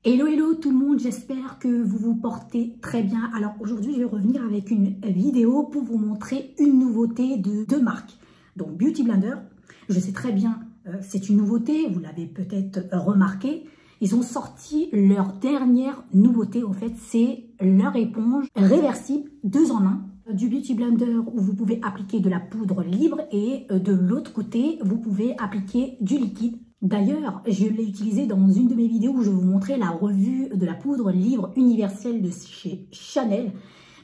Hello hello tout le monde, j'espère que vous vous portez très bien. Alors aujourd'hui je vais revenir avec une vidéo pour vous montrer une nouveauté de deux marques. Donc Beauty Blender, je sais très bien c'est une nouveauté, vous l'avez peut-être remarqué. Ils ont sorti leur dernière nouveauté, en fait c'est leur éponge réversible 2 en 1. Du Beauty Blender où vous pouvez appliquer de la poudre libre et de l'autre côté vous pouvez appliquer du liquide. D'ailleurs, je l'ai utilisé dans une de mes vidéos où je vous montrais la revue de la poudre libre universelle de chez Chanel.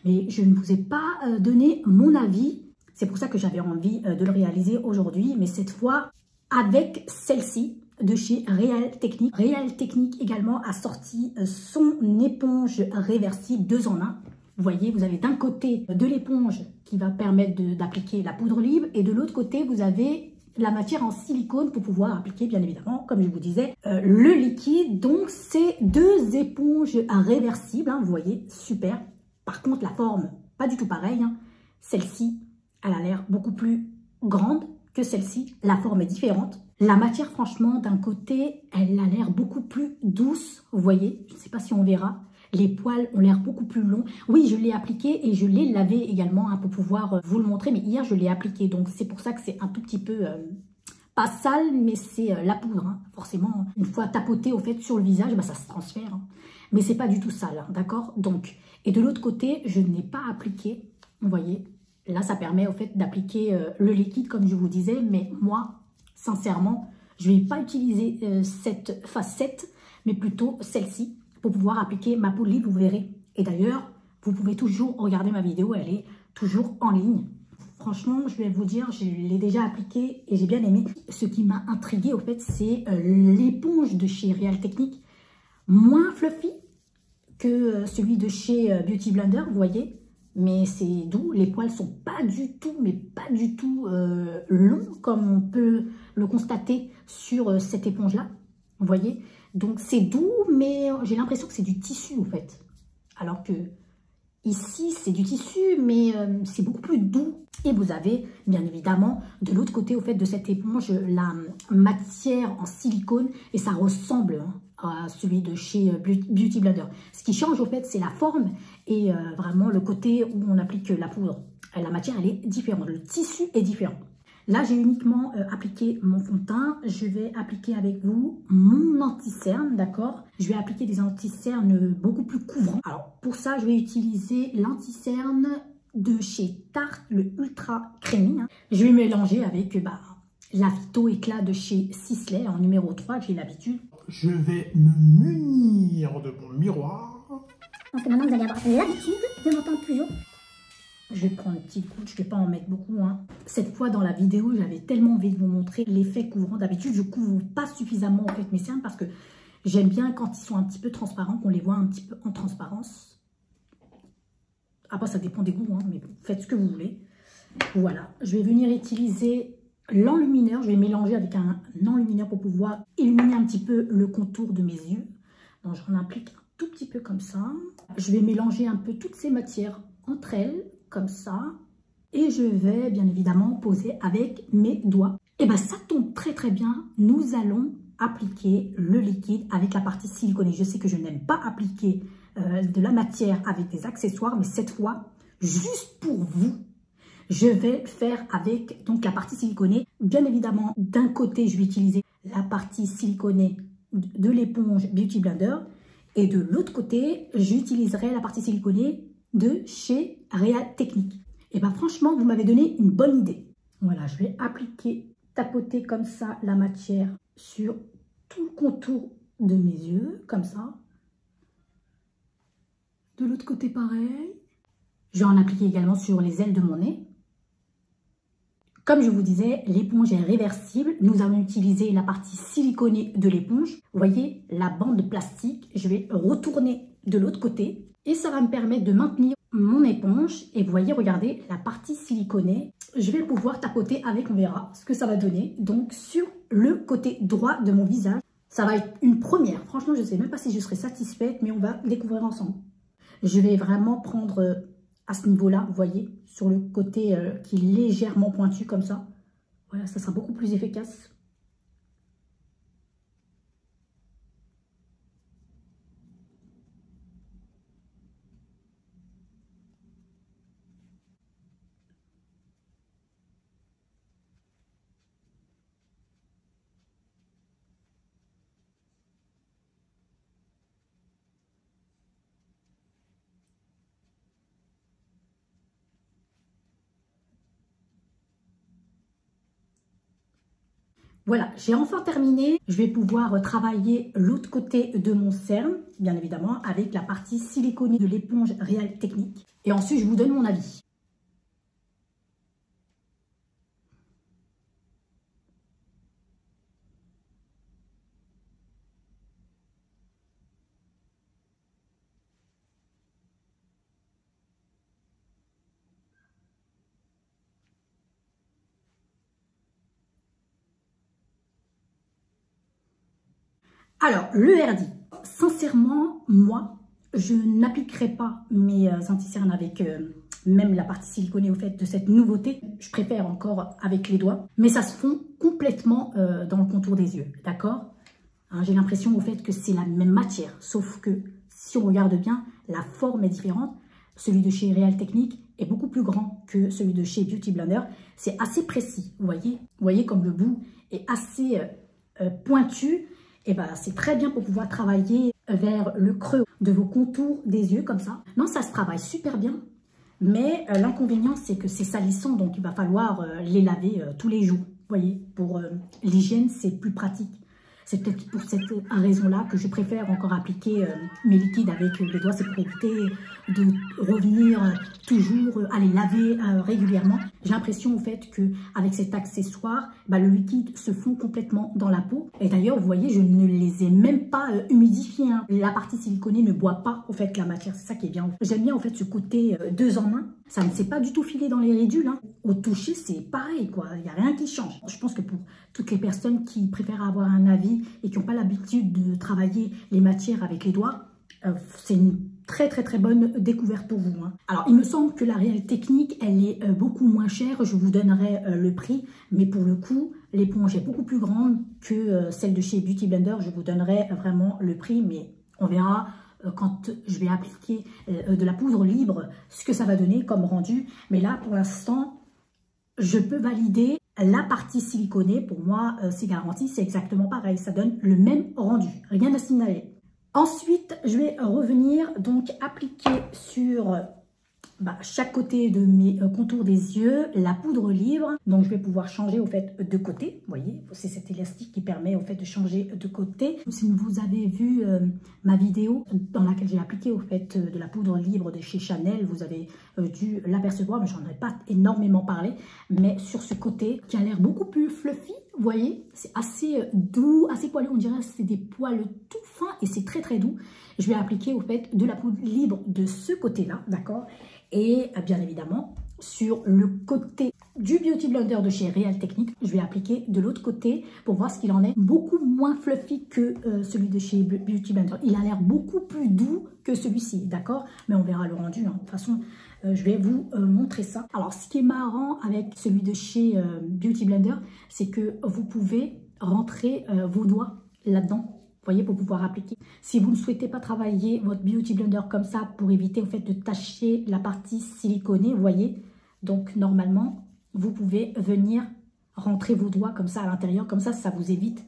Mais je ne vous ai pas donné mon avis. C'est pour ça que j'avais envie de le réaliser aujourd'hui. Mais cette fois, avec celle-ci de chez Real Techniques. Real Techniques également a sorti son éponge réversible 2 en 1. Vous voyez, vous avez d'un côté de l'éponge qui va permettre d'appliquer la poudre libre. Et de l'autre côté, vous avez la matière en silicone pour pouvoir appliquer bien évidemment, comme je vous disais, le liquide. Donc c'est 2 éponges réversibles, hein, vous voyez, super. Par contre la forme, pas du tout pareille, hein. Celle-ci, elle a l'air beaucoup plus grande que celle-ci, la forme est différente. La matière franchement d'un côté, elle a l'air beaucoup plus douce, vous voyez, je ne sais pas si on verra. Les poils ont l'air beaucoup plus longs. Oui, je l'ai appliqué et je l'ai lavé également hein, pour pouvoir vous le montrer. Mais hier, je l'ai appliqué. Donc, c'est pour ça que c'est un tout petit peu, pas sale, mais c'est la poudre. Hein. Forcément, une fois tapoté au fait sur le visage, bah, ça se transfère. Hein. Mais c'est pas du tout sale, hein, d'accord? Donc, et de l'autre côté, je n'ai pas appliqué. Vous voyez, là, ça permet au fait d'appliquer le liquide, comme je vous disais. Mais moi, sincèrement, je ne vais pas utiliser cette facette, mais plutôt celle-ci, pour pouvoir appliquer ma poudre libre, vous verrez. Et d'ailleurs, vous pouvez toujours regarder ma vidéo, elle est toujours en ligne. Franchement, je vais vous dire, je l'ai déjà appliquée et j'ai bien aimé. Ce qui m'a intriguée, au fait, c'est l'éponge de chez Real Techniques. Moins fluffy que celui de chez Beauty Blender, vous voyez. Mais c'est doux, les poils sont pas du tout, mais pas du tout longs, comme on peut le constater sur cette éponge-là. Vous voyez, donc c'est doux, mais j'ai l'impression que c'est du tissu en fait. Alors que ici, c'est du tissu, mais c'est beaucoup plus doux. Et vous avez bien évidemment de l'autre côté au fait de cette éponge la matière en silicone et ça ressemble hein, à celui de chez Beauty Blender. Ce qui change au fait, c'est la forme et vraiment le côté où on applique la poudre. La matière, elle est différente, le tissu est différent. Là, j'ai uniquement appliqué mon fond de teint. Je vais appliquer avec vous mon anti-cerne, d'accord? Je vais appliquer des anti-cernes beaucoup plus couvrants. Alors, pour ça, je vais utiliser l'anti-cerne de chez Tarte, le Ultra Creamy. Hein. Je vais mélanger avec la Phyto Éclat de chez Sisley en numéro 3, que j'ai l'habitude. Je vais me munir de mon miroir. Donc maintenant, vous allez avoir l'habitude de m'entendre toujours. Je vais prendre une petite goutte, je ne vais pas en mettre beaucoup. Hein. Cette fois, dans la vidéo, j'avais tellement envie de vous montrer l'effet couvrant. D'habitude, je ne couvre pas suffisamment en fait, mes cernes parce que j'aime bien quand ils sont un petit peu transparents, qu'on les voit un petit peu en transparence. Après, ça dépend des goûts, hein, mais faites ce que vous voulez. Voilà, je vais venir utiliser l'enlumineur. Je vais mélanger avec un enlumineur pour pouvoir illuminer un petit peu le contour de mes yeux. Donc, j'en applique un tout petit peu comme ça. Je vais mélanger un peu toutes ces matières entre elles. Comme ça, et je vais bien évidemment poser avec mes doigts. Et bien ça tombe très très bien, nous allons appliquer le liquide avec la partie siliconée. Je sais que je n'aime pas appliquer de la matière avec des accessoires, mais cette fois, juste pour vous, je vais faire avec donc la partie siliconée. Bien évidemment, d'un côté, je vais utiliser la partie siliconée de l'éponge Beauty Blender, et de l'autre côté, j'utiliserai la partie siliconée de chez Real Techniques. Et bien franchement, vous m'avez donné une bonne idée. Voilà, je vais appliquer, tapoter comme ça la matière sur tout le contour de mes yeux, comme ça. De l'autre côté, pareil. Je vais en appliquer également sur les ailes de mon nez. Comme je vous disais, l'éponge est réversible. Nous allons utiliser la partie siliconée de l'éponge. Vous voyez, la bande plastique, je vais retourner de l'autre côté. Et ça va me permettre de maintenir mon éponge. Et vous voyez, regardez, la partie siliconée, je vais pouvoir tapoter avec, on verra ce que ça va donner. Donc, sur le côté droit de mon visage, ça va être une première. Franchement, je ne sais même pas si je serai satisfaite, mais on va découvrir ensemble. Je vais vraiment prendre à ce niveau-là, vous voyez, sur le côté qui est légèrement pointu comme ça. Voilà, ça sera beaucoup plus efficace. Voilà, j'ai enfin terminé. Je vais pouvoir travailler l'autre côté de mon cerne, bien évidemment, avec la partie siliconée de l'éponge Real Technique. Et ensuite, je vous donne mon avis. Alors, le RD, sincèrement, moi, je n'appliquerai pas mes anti-cernes avec même la partie siliconée au fait de cette nouveauté. Je préfère encore avec les doigts, mais ça se fond complètement dans le contour des yeux, d'accord? Hein, j'ai l'impression au fait que c'est la même matière, sauf que si on regarde bien, la forme est différente. Celui de chez Real Technique est beaucoup plus grand que celui de chez Beauty Blender. C'est assez précis, vous voyez comme le bout est assez pointu. Et ben, c'est très bien pour pouvoir travailler vers le creux de vos contours des yeux comme ça. Non, ça se travaille super bien, mais l'inconvénient c'est que c'est salissant, donc il va falloir les laver tous les jours. Vous voyez, pour l'hygiène c'est plus pratique. C'est peut-être pour cette raison-là que je préfère encore appliquer mes liquides avec les doigts. C'est pour éviter de revenir toujours à les laver régulièrement. J'ai l'impression au fait qu'avec cet accessoire, bah, le liquide se fond complètement dans la peau. Et d'ailleurs, vous voyez, je ne les ai même pas humidifiés. Hein. La partie siliconée ne boit pas au fait la matière. C'est ça qui est bien. J'aime bien au fait ce côté 2 en 1. Ça ne s'est pas du tout filé dans les ridules. Hein. Au toucher, c'est pareil, quoi. Il n'y a rien qui change. Je pense que pour toutes les personnes qui préfèrent avoir un avis et qui n'ont pas l'habitude de travailler les matières avec les doigts, c'est une très bonne découverte pour vous. Hein. Alors, il me semble que la Real Technique, elle est beaucoup moins chère. Je vous donnerai le prix. Mais pour le coup, l'éponge est beaucoup plus grande que celle de chez Beauty Blender. Je vous donnerai vraiment le prix, mais on verra quand je vais appliquer de la poudre libre, ce que ça va donner comme rendu. Mais là, pour l'instant, je peux valider la partie siliconée. Pour moi, c'est garanti, c'est exactement pareil. Ça donne le même rendu, rien à signaler. Ensuite, je vais revenir donc appliquer sur chaque côté de mes contours des yeux la poudre libre. Donc je vais pouvoir changer au fait de côté. Vous voyez, c'est cet élastique qui permet au fait de changer de côté. Si vous avez vu ma vidéo dans laquelle j'ai appliqué au fait de la poudre libre de chez Chanel, vous avez dû l'apercevoir, mais j'en ai pas énormément parlé. Mais sur ce côté qui a l'air beaucoup plus fluffy, vous voyez, c'est assez doux, assez poilu. On dirait que c'est des poils tout fins et c'est très doux. Je vais appliquer au fait de la poudre libre de ce côté-là, d'accord? Et bien évidemment, sur le côté du Beauty Blender de chez Real Technique, je vais appliquer de l'autre côté pour voir ce qu'il en est. Beaucoup moins fluffy que celui de chez Beauty Blender. Il a l'air beaucoup plus doux que celui-ci, d'accord? Mais on verra le rendu. Hein. De toute façon, je vais vous montrer ça. Alors, ce qui est marrant avec celui de chez Beauty Blender, c'est que vous pouvez rentrer vos doigts là-dedans. Vous voyez, pour pouvoir appliquer. Si vous ne souhaitez pas travailler votre Beauty Blender comme ça pour éviter au fait de tacher la partie siliconée, vous voyez, donc normalement, vous pouvez venir rentrer vos doigts comme ça à l'intérieur, comme ça vous évite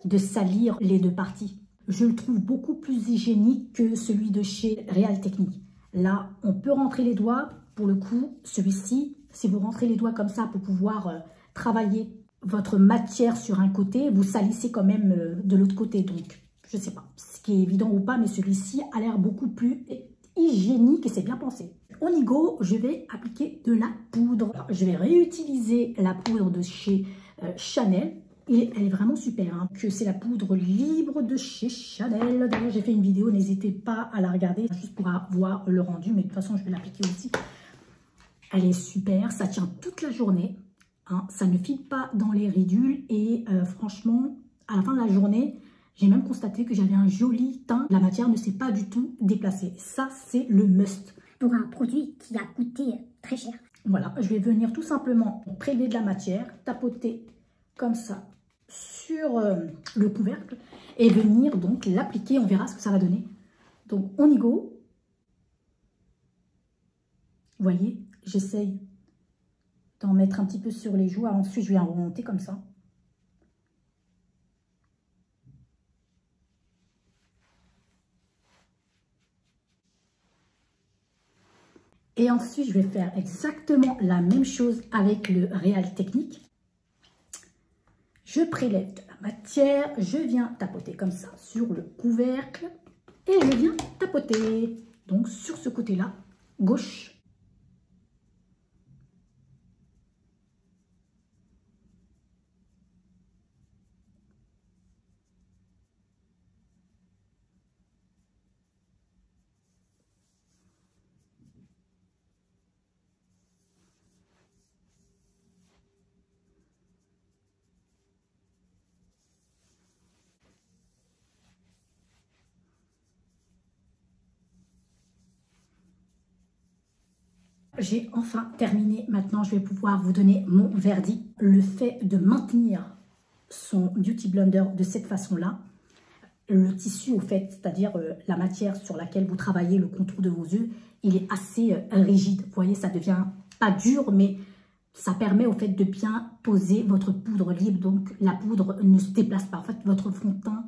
de salir les deux parties. Je le trouve beaucoup plus hygiénique que celui de chez Real Technique. Là, on peut rentrer les doigts. Pour le coup, celui-ci, si vous rentrez les doigts comme ça pour pouvoir travailler votre matière sur un côté, vous salissez quand même de l'autre côté. Donc, je ne sais pas ce qui est évident ou pas, mais celui-ci a l'air beaucoup plus hygiénique et c'est bien pensé. Au Nigo, je vais appliquer de la poudre. Alors, je vais réutiliser la poudre de chez Chanel. Et elle est vraiment super, hein, que c'est la poudre libre de chez Chanel. D'ailleurs, j'ai fait une vidéo, n'hésitez pas à la regarder, juste pour avoir le rendu. Mais de toute façon, je vais l'appliquer aussi. Elle est super, ça tient toute la journée. Hein, ça ne file pas dans les ridules et franchement, à la fin de la journée, j'ai même constaté que j'avais un joli teint. La matière ne s'est pas du tout déplacée. Ça, c'est le must. Pour un produit qui a coûté très cher. Voilà, je vais venir tout simplement prélever de la matière, tapoter comme ça sur le couvercle et venir donc l'appliquer. On verra ce que ça va donner. Donc, on y go. Vous voyez, j'essaye d'en mettre un petit peu sur les joues. Ensuite, je vais en remonter comme ça. Et ensuite, je vais faire exactement la même chose avec le Real Technique. Je prélève de la matière, je viens tapoter comme ça sur le couvercle et je viens tapoter. Donc sur ce côté-là, gauche. J'ai enfin terminé. Maintenant, je vais pouvoir vous donner mon verdict. Le fait de maintenir son Beauty Blender de cette façon-là, le tissu, au fait, c'est-à-dire la matière sur laquelle vous travaillez, le contour de vos yeux, il est assez rigide. Vous voyez, ça devient pas dur, mais ça permet au fait de bien poser votre poudre libre. Donc, la poudre ne se déplace pas. En fait, votre fond de teint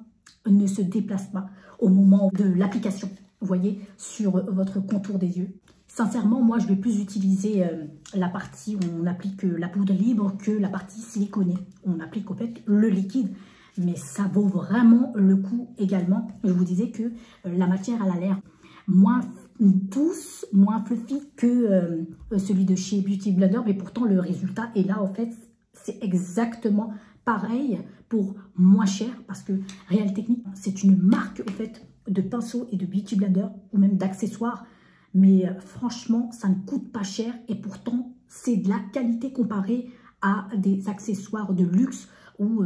ne se déplace pas au moment de l'application. Vous voyez, sur votre contour des yeux. Sincèrement, moi, je vais plus utiliser la partie où on applique la poudre libre que la partie siliconée. On applique au fait le liquide, mais ça vaut vraiment le coup également. Je vous disais que la matière, elle a l'air moins douce, moins fluffy que celui de chez Beauty Blender, mais pourtant le résultat est là. En fait, c'est exactement pareil pour moins cher, parce que Real Techniques, c'est une marque au fait de pinceaux et de Beauty Blender, ou même d'accessoires. Mais franchement, ça ne coûte pas cher et pourtant, c'est de la qualité comparée à des accessoires de luxe où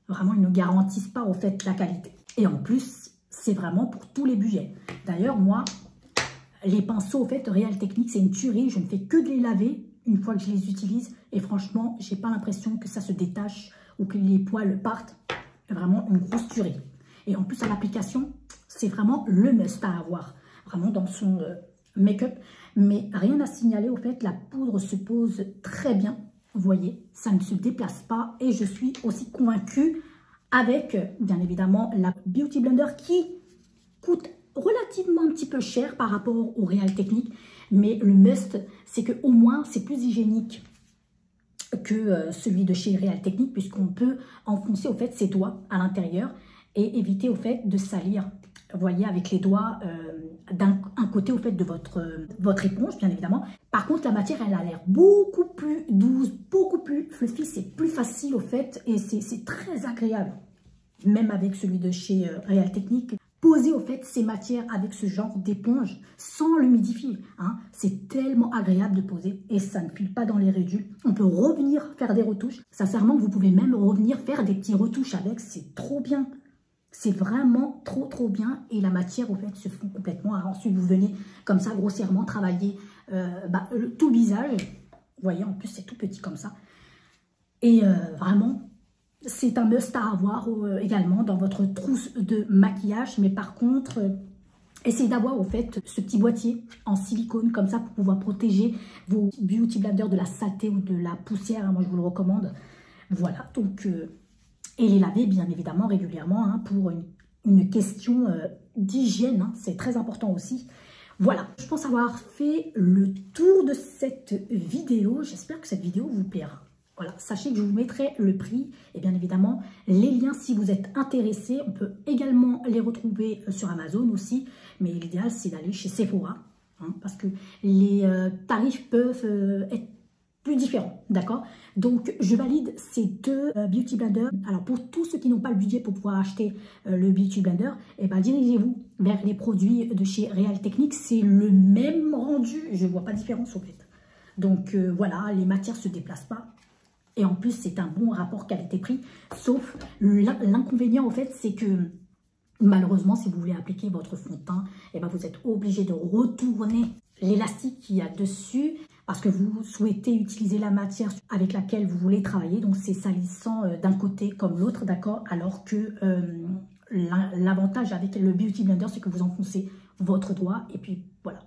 vraiment, ils ne garantissent pas au fait la qualité. Et en plus, c'est vraiment pour tous les budgets. D'ailleurs, moi, les pinceaux au fait Real Techniques, c'est une tuerie. Je ne fais que de les laver une fois que je les utilise. Et franchement, j'ai pas l'impression que ça se détache ou que les poils partent. Vraiment une grosse tuerie. Et en plus, à l'application, c'est vraiment le must à avoir. Vraiment dans son make-up, mais rien à signaler au fait, la poudre se pose très bien, vous voyez, ça ne se déplace pas et je suis aussi convaincue avec, bien évidemment, la Beauty Blender qui coûte relativement un petit peu cher par rapport au Real Techniques, mais le must, c'est qu'au moins, c'est plus hygiénique que celui de chez Real Techniques puisqu'on peut enfoncer au fait ses doigts à l'intérieur et éviter au fait de salir. Vous voyez, avec les doigts d'un côté au fait de votre éponge, bien évidemment. Par contre, la matière, elle a l'air beaucoup plus douce, beaucoup plus fluffy. C'est plus facile au fait et c'est très agréable. Même avec celui de chez Real Techniques. Poser au fait ces matières avec ce genre d'éponge sans l'humidifier. Hein, c'est tellement agréable de poser et ça ne file pas dans les ridules. On peut revenir faire des retouches. Sincèrement, vous pouvez même revenir faire des petits retouches avec. C'est trop bien. C'est vraiment trop bien et la matière au fait se fond complètement. Alors, ensuite vous venez comme ça grossièrement travailler tout le visage. Vous voyez, en plus c'est tout petit comme ça. Et vraiment c'est un must à avoir également dans votre trousse de maquillage. Mais par contre, essayez d'avoir au fait ce petit boîtier en silicone comme ça pour pouvoir protéger vos Beauty Blender de la saleté ou de la poussière. Hein, moi je vous le recommande. Voilà, donc... et les laver bien évidemment régulièrement hein, pour une question d'hygiène, hein, c'est très important aussi. Voilà, je pense avoir fait le tour de cette vidéo. J'espère que cette vidéo vous plaira. Voilà, sachez que je vous mettrai le prix et bien évidemment les liens si vous êtes intéressés. On peut également les retrouver sur Amazon aussi, mais l'idéal c'est d'aller chez Sephora hein, parce que les tarifs peuvent être plus différents, d'accord? Donc, je valide ces deux Beauty Blender. Alors, pour tous ceux qui n'ont pas le budget pour pouvoir acheter le Beauty Blender, eh ben, dirigez-vous vers les produits de chez Real Techniques. C'est le même rendu, je ne vois pas de différence, en fait. Donc, voilà, les matières ne se déplacent pas. Et en plus, c'est un bon rapport qualité-prix. Sauf, l'inconvénient, en fait, c'est que malheureusement, si vous voulez appliquer votre fond de teint, eh ben, vous êtes obligé de retourner l'élastique qu'il y a dessus parce que vous souhaitez utiliser la matière avec laquelle vous voulez travailler. Donc, c'est salissant d'un côté comme l'autre, d'accord? Alors que l'avantage avec le Beauty Blender, c'est que vous enfoncez votre doigt et puis voilà,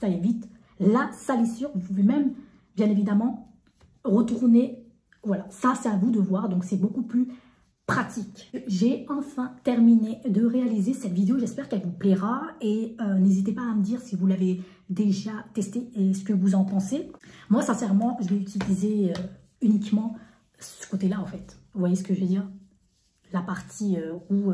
ça évite la salissure. Vous pouvez même, bien évidemment, retourner. Voilà, ça, c'est à vous de voir. Donc, c'est beaucoup plus pratique. J'ai enfin terminé de réaliser cette vidéo. J'espère qu'elle vous plaira et n'hésitez pas à me dire si vous l'avez déjà testé et ce que vous en pensez. Moi, sincèrement, je vais utiliser uniquement ce côté-là en fait. Vous voyez ce que je veux dire? La partie où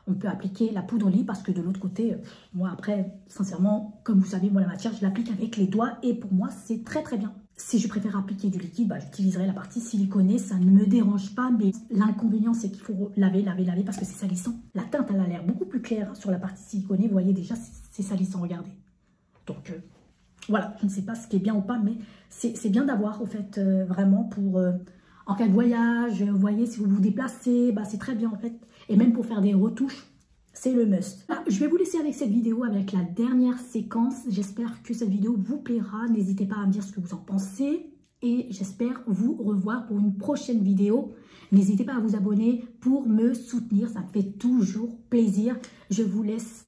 on peut appliquer la poudre lit, parce que de l'autre côté, moi après, sincèrement, comme vous savez, moi la matière, je l'applique avec les doigts et pour moi, c'est très très bien. Si je préfère appliquer du liquide, bah, j'utiliserai la partie siliconée, ça ne me dérange pas, mais l'inconvénient, c'est qu'il faut laver parce que c'est salissant. La teinte, elle a l'air beaucoup plus claire sur la partie siliconée, vous voyez déjà, c'est salissant, regardez. Donc voilà, je ne sais pas ce qui est bien ou pas, mais c'est bien d'avoir, au fait, vraiment pour... en cas de voyage, vous voyez, si vous vous déplacez, bah, c'est très bien en fait. Et même pour faire des retouches, c'est le must. Ah, je vais vous laisser avec cette vidéo, avec la dernière séquence. J'espère que cette vidéo vous plaira. N'hésitez pas à me dire ce que vous en pensez. Et j'espère vous revoir pour une prochaine vidéo. N'hésitez pas à vous abonner pour me soutenir. Ça me fait toujours plaisir. Je vous laisse